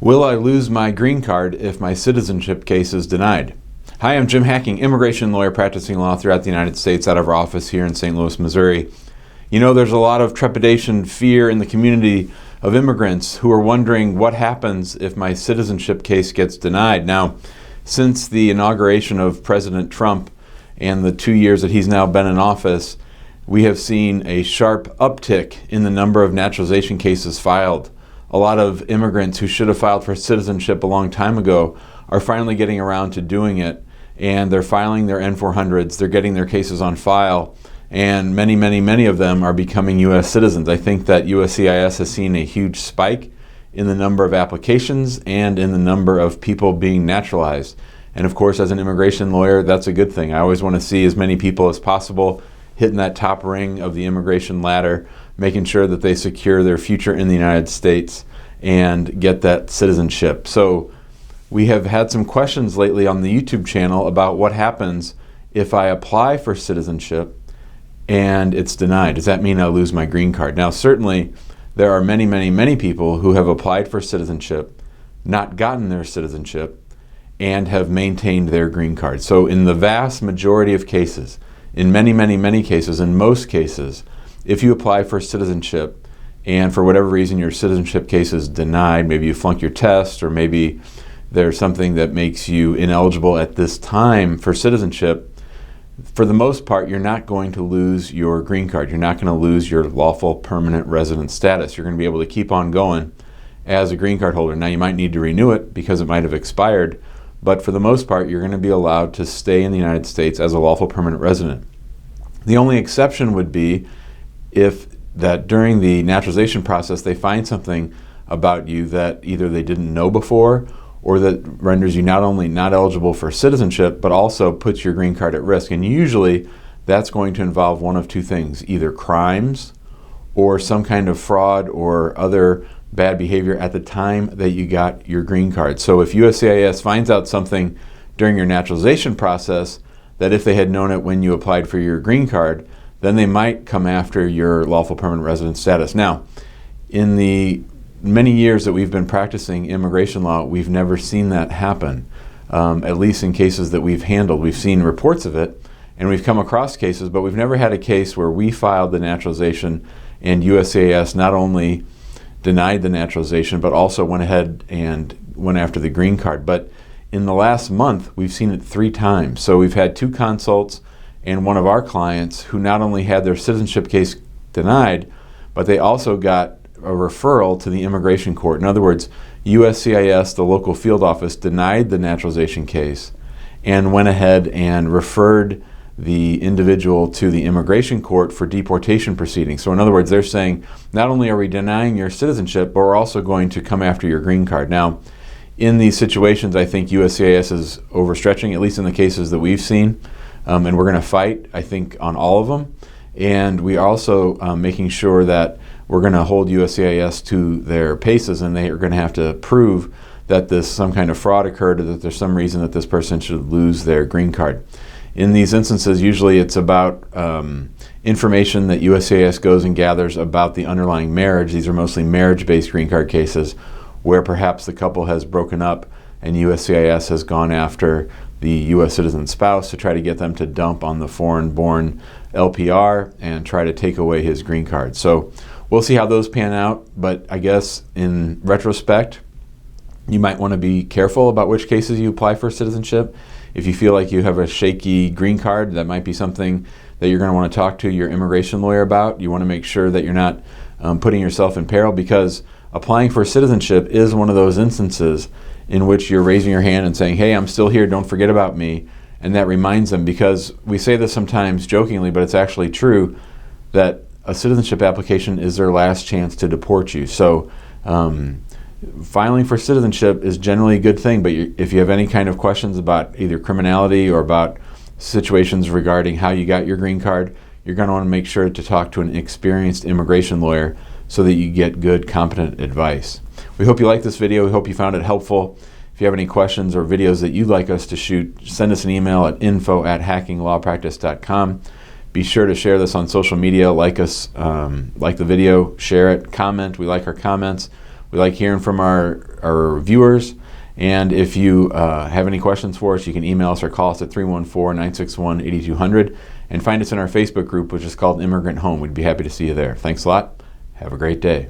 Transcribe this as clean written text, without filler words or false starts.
Will I lose my green card if my citizenship case is denied? Hi, I'm Jim Hacking, immigration lawyer practicing law throughout the United States out of our office here in St. Louis, Missouri. You know, there's a lot of trepidation, fear in the community of immigrants who are wondering what happens if my citizenship case gets denied. Now, since the inauguration of President Trump and the 2 years that he's now been in office, we have seen a sharp uptick in the number of naturalization cases filed. A lot of immigrants who should have filed for citizenship a long time ago are finally getting around to doing it, and they're filing their N-400s, they're getting their cases on file, and many of them are becoming U.S. citizens. I think that USCIS has seen a huge spike in the number of applications and in the number of people being naturalized. And of course, as an immigration lawyer, that's a good thing. I always want to see as many people as possible hitting that top ring of the immigration ladder, making sure that they secure their future in the United States and get that citizenship. So we have had some questions lately on the YouTube channel about what happens if I apply for citizenship and it's denied. Does that mean I'll lose my green card? Now, certainly there are many people who have applied for citizenship, not gotten their citizenship, and have maintained their green card. So in the vast majority of cases, in many cases, in most cases, if you apply for citizenship and for whatever reason your citizenship case is denied, maybe you flunk your test or maybe there's something that makes you ineligible at this time for citizenship, for the most part, you're not going to lose your green card. You're not going to lose your lawful permanent resident status. You're going to be able to keep on going as a green card holder. Now, you might need to renew it because it might have expired, but for the most part, you're going to be allowed to stay in the United States as a lawful permanent resident. The only exception would be if that during the naturalization process they find something about you that either they didn't know before or that renders you not only not eligible for citizenship but also puts your green card at risk. And usually that's going to involve one of two things, either crimes or some kind of fraud or other bad behavior at the time that you got your green card. So if USCIS finds out something during your naturalization process that if they had known it when you applied for your green card, then they might come after your lawful permanent resident status. Now, in the many years that we've been practicing immigration law, we've never seen that happen, at least in cases that we've handled. We've seen reports of it, and we've come across cases, but we've never had a case where we filed the naturalization and USCIS not only denied the naturalization, but also went ahead and went after the green card. But in the last month, we've seen it 3 times. So we've had 2 consults and one of our clients who not only had their citizenship case denied, but they also got a referral to the immigration court. In other words, USCIS, the local field office, denied the naturalization case and went ahead and referred the individual to the immigration court for deportation proceedings. So in other words, they're saying, not only are we denying your citizenship, but we're also going to come after your green card. Now, in these situations, I think USCIS is overstretching, at least in the cases that we've seen, and we're going to fight, I think, on all of them. And we are also making sure that we're going to hold USCIS to their paces, and they are going to have to prove that some kind of fraud occurred or that there's some reason that this person should lose their green card. In these instances, usually it's about information that USCIS goes and gathers about the underlying marriage. These are mostly marriage-based green card cases where perhaps the couple has broken up and USCIS has gone after the U.S. citizen spouse to try to get them to dump on the foreign-born LPR and try to take away his green card. So we'll see how those pan out, but I guess in retrospect, you might want to be careful about which cases you apply for citizenship. If you feel like you have a shaky green card, that might be something that you're going to want to talk to your immigration lawyer about. You want to make sure that you're not putting yourself in peril, because applying for citizenship is one of those instances in which you're raising your hand and saying, hey, I'm still here, don't forget about me. And that reminds them, because we say this sometimes jokingly, but it's actually true, that a citizenship application is their last chance to deport you. So filing for citizenship is generally a good thing, but if you have any kind of questions about either criminality or about situations regarding how you got your green card, you're going to want to make sure to talk to an experienced immigration lawyer so that you get good, competent advice. We hope you liked this video. We hope you found it helpful. If you have any questions or videos that you'd like us to shoot, send us an email at info@hackinglawpractice.com. Be sure to share this on social media, like us, like the video, share it, comment. We like our comments. We like hearing from our viewers. And if you have any questions for us, you can email us or call us at 314-961-8200 and find us in our Facebook group, which is called Immigrant Home. We'd be happy to see you there. Thanks a lot. Have a great day.